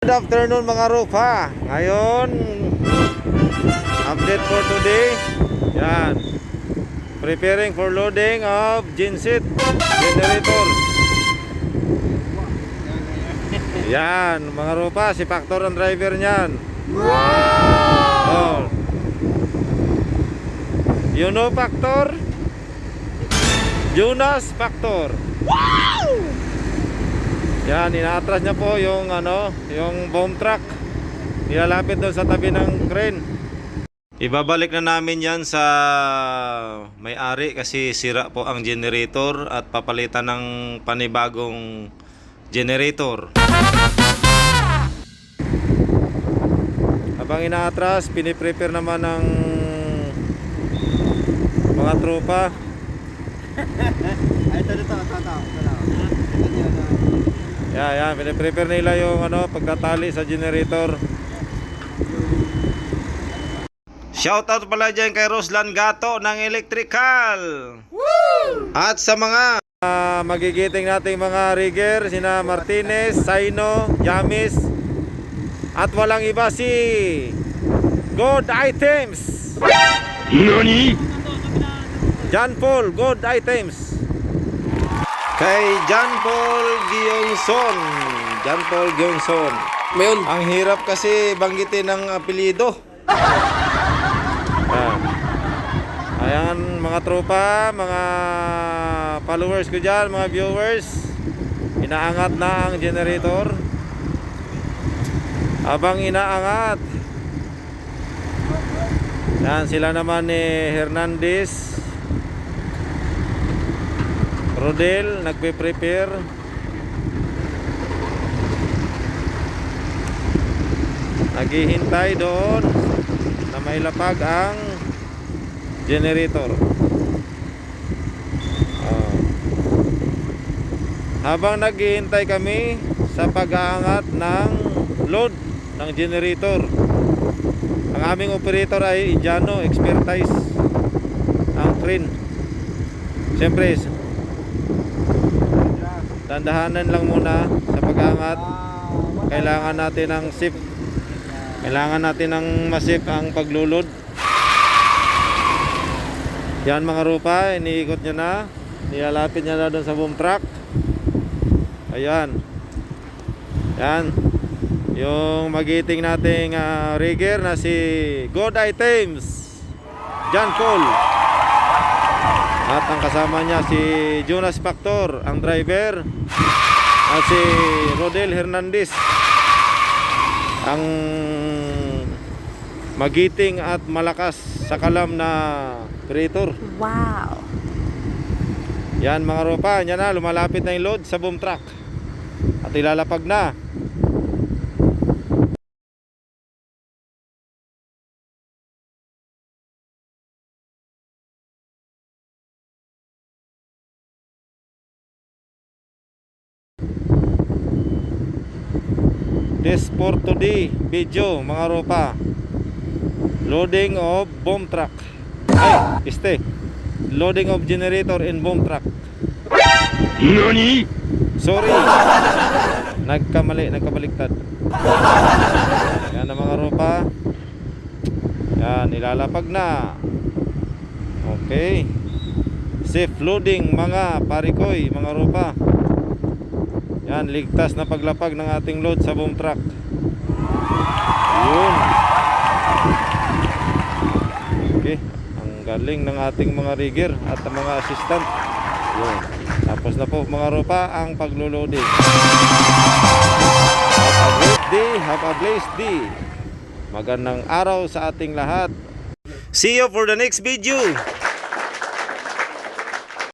Good afternoon mga rupa. Ngayon, update for today. Yan. Preparing for loading of genset generator. Yan, mga rupa, si Factor ang driver niyan. Oh. You know Factor? Jonas Factor. Yan, inaatras niya po yung yung bomb truck. Nilalapit doon sa tabi ng crane. Ibabalik na namin yan sa may-ari kasi sira po ang generator at papalitan ng panibagong generator. Habang inaatras, piniprepare naman ng mga tropa. Ay, ito. Yan, piniprepare nila yung pagtatali sa generator. Shoutout pala dyan kay Roslan Gato ng Electrical. Woo! At sa mga magigiting nating mga rigger, sina Martinez, Saino, Yamis, at walang iba si Good Items. NANI? John Paul, Good Items. Kay John Paul Giyongson. John Paul Giyongson. Mayon. Ang hirap kasi banggitin ng apelyido. Ayan mga tropa, mga followers ko dyan, mga viewers. Inaangat na ang generator. Habang inaangat, yan sila naman ni Hernandez, Rodel, nagpe-prepare. Naghihintay doon na may lapag ang generator. Habang naghihintay kami sa pag-aangat ng load ng generator, ang aming operator ay Indiano, expertise ang crane. Siyempre, dandahanan lang muna sa pag-aangat. Kailangan natin ng safe. Kailangan natin ng masip ang paglulod. Yan mga rupa, iniikot niya na. Nilalapit niya na doon sa boom truck. Ayan. Yan. Yung magiting nating rigger na si Good Items, John Paul. At ang kasama niya si Jonas Factor, ang driver. At si Rodel Hernandez, ang magiting at malakas sa kalam na operator. Wow. Yan mga rupa, yan na, lumalapit na yung load sa boom truck. At ilalapag na. This for today video mga rupa, loading of bomb truck. Loading of generator in bomb truck. NANI? Sorry, nagkabaliktad. Yan na mga rupa. Yan, nilalapag na. Okay, safe loading mga parikoy mga rupa. Yan, ligtas na paglapag ng ating load sa boom truck. Yun. Okay, ang galing ng ating mga rigger at mga assistant. Yun. Tapos na po mga rupa ang paglo-loading. Have a great day, have a blessed day. Magandang araw sa ating lahat. See you for the next video.